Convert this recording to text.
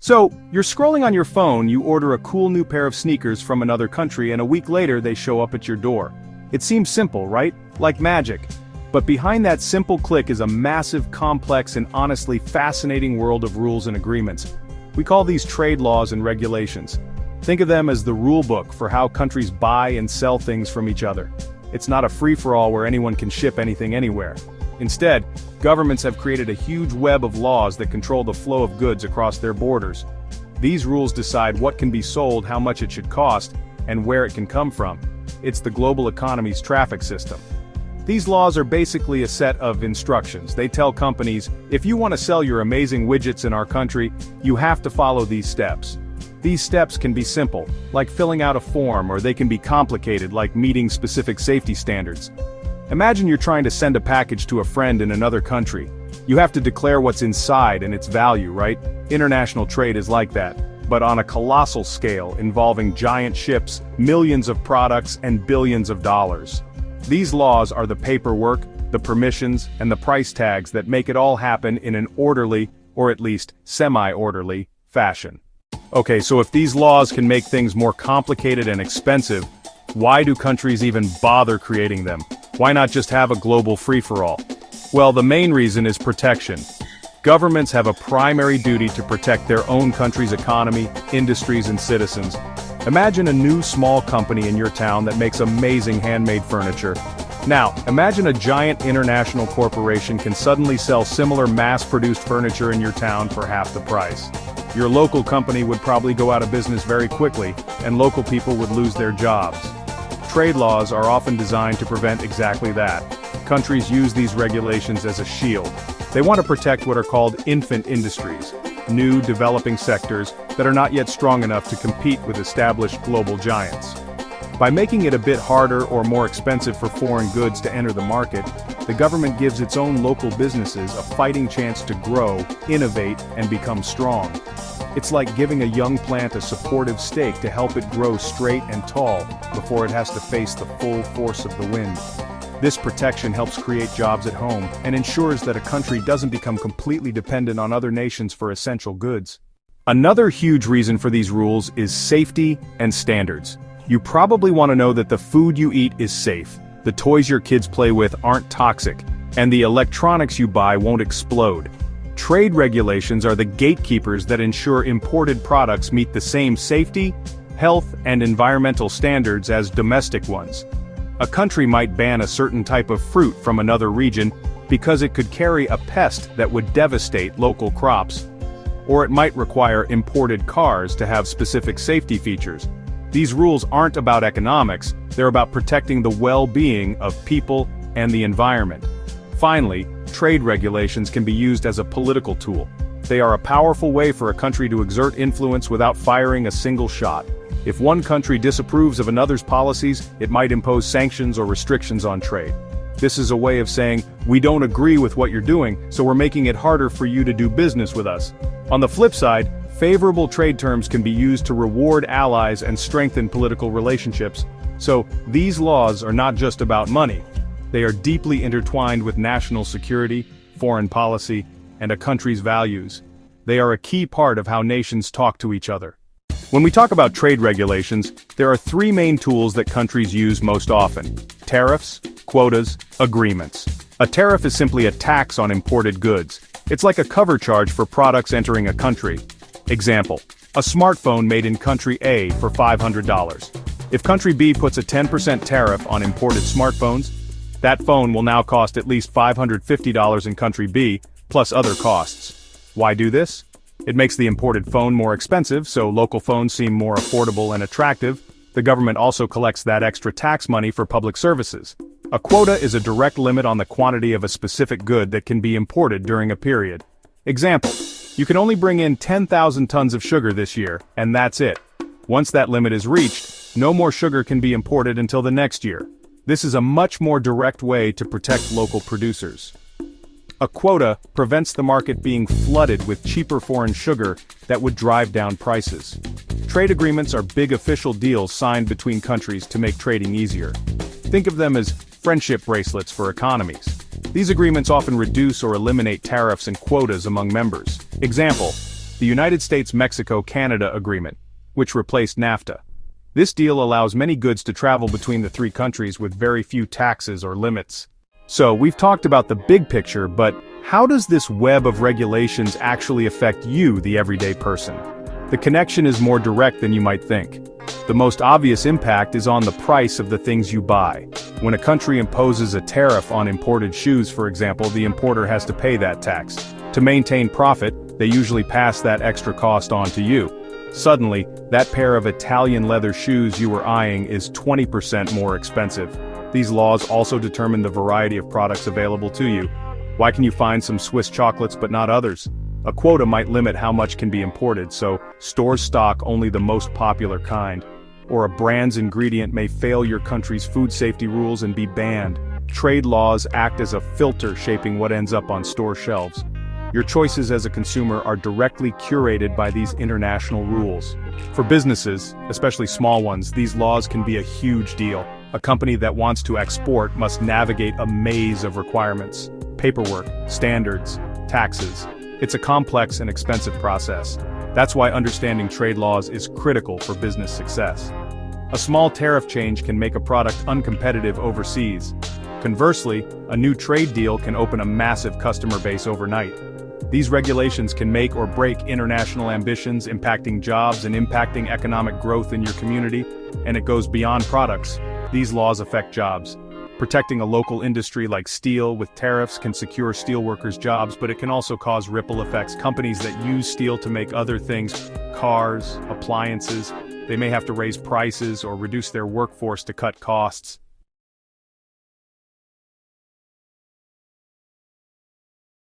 So, you're scrolling on your phone, you order a cool new pair of sneakers from another country, and a week later they show up at your door. It seems simple, right? Like magic. But behind that simple click is a massive, complex, and honestly fascinating world of rules and agreements. We call these trade laws and regulations. Think of them as the rule book for how countries buy and sell things from each other. It's not a free-for-all where anyone can ship anything anywhere. Instead, governments have created a huge web of laws that control the flow of goods across their borders. These rules decide what can be sold, how much it should cost, and where it can come from. It's the global economy's traffic system. These laws are basically a set of instructions. They tell companies, if you want to sell your amazing widgets in our country, you have to follow these steps. These steps can be simple, like filling out a form, or they can be complicated, like meeting specific safety standards. Imagine you're trying to send a package to a friend in another country. You have to declare what's inside and its value, right? International trade is like that, but on a colossal scale, involving giant ships, millions of products, and billions of dollars. These laws are the paperwork, the permissions, and the price tags that make it all happen in an orderly, or at least semi-orderly, fashion. Okay, so if these laws can make things more complicated and expensive, why do countries even bother creating them? Why not just have a global free-for-all? Well, the main reason is protection. Governments have a primary duty to protect their own country's economy, industries, and citizens. Imagine a new small company in your town that makes amazing handmade furniture. Now, imagine a giant international corporation can suddenly sell similar mass-produced furniture in your town for half the price. Your local company would probably go out of business very quickly, and local people would lose their jobs. Trade laws are often designed to prevent exactly that. Countries use these regulations as a shield. They want to protect what are called infant industries, new developing sectors that are not yet strong enough to compete with established global giants. By making it a bit harder or more expensive for foreign goods to enter the market, the government gives its own local businesses a fighting chance to grow, innovate, and become strong. It's like giving a young plant a supportive stake to help it grow straight and tall before it has to face the full force of the wind. This protection helps create jobs at home and ensures that a country doesn't become completely dependent on other nations for essential goods. Another huge reason for these rules is safety and standards. You probably want to know that the food you eat is safe, the toys your kids play with aren't toxic, and the electronics you buy won't explode. Trade regulations are the gatekeepers that ensure imported products meet the same safety, health, and environmental standards as domestic ones. A country might ban a certain type of fruit from another region because it could carry a pest that would devastate local crops. Or it might require imported cars to have specific safety features. These rules aren't about economics, they're about protecting the well-being of people and the environment. Finally, trade regulations can be used as a political tool. They are a powerful way for a country to exert influence without firing a single shot. If one country disapproves of another's policies, it might impose sanctions or restrictions on trade. This is a way of saying, we don't agree with what you're doing, so we're making it harder for you to do business with us. On the flip side, favorable trade terms can be used to reward allies and strengthen political relationships. So, these laws are not just about money. They are deeply intertwined with national security, foreign policy, and a country's values. They are a key part of how nations talk to each other. When we talk about trade regulations, there are three main tools that countries use most often: tariffs, quotas, agreements. A tariff is simply a tax on imported goods. It's like a cover charge for products entering a country. Example: a smartphone made in country A for $500. If country B puts a 10% tariff on imported smartphones, that phone will now cost at least $550 in country B, plus other costs. Why do this? It makes the imported phone more expensive, so local phones seem more affordable and attractive. The government also collects that extra tax money for public services. A quota is a direct limit on the quantity of a specific good that can be imported during a period. Example: you can only bring in 10,000 tons of sugar this year, and that's it. Once that limit is reached, no more sugar can be imported until the next year. This is a much more direct way to protect local producers. A quota prevents the market being flooded with cheaper foreign sugar that would drive down prices. Trade agreements are big official deals signed between countries to make trading easier. Think of them as friendship bracelets for economies. These agreements often reduce or eliminate tariffs and quotas among members. Example: the United States-Mexico-Canada Agreement, which replaced NAFTA. This deal allows many goods to travel between the three countries with very few taxes or limits. So, we've talked about the big picture, but how does this web of regulations actually affect you, the everyday person? The connection is more direct than you might think. The most obvious impact is on the price of the things you buy. When a country imposes a tariff on imported shoes, for example, the importer has to pay that tax. To maintain profit, they usually pass that extra cost on to you. Suddenly, that pair of Italian leather shoes you were eyeing is 20% more expensive. These laws also determine the variety of products available to you. Why can you find some Swiss chocolates but not others? A quota might limit how much can be imported, so stores stock only the most popular kind. Or a brand's ingredient may fail your country's food safety rules and be banned. Trade laws act as a filter shaping what ends up on store shelves. Your choices as a consumer are directly curated by these international rules. For businesses, especially small ones, these laws can be a huge deal. A company that wants to export must navigate a maze of requirements, paperwork, standards, taxes. It's a complex and expensive process. That's why understanding trade laws is critical for business success. A small tariff change can make a product uncompetitive overseas. Conversely, a new trade deal can open a massive customer base overnight. These regulations can make or break international ambitions, impacting jobs and impacting economic growth in your community, and it goes beyond products. These laws affect jobs. Protecting a local industry like steel with tariffs can secure steelworkers' jobs, but it can also cause ripple effects. Companies that use steel to make other things, cars, appliances, they may have to raise prices or reduce their workforce to cut costs.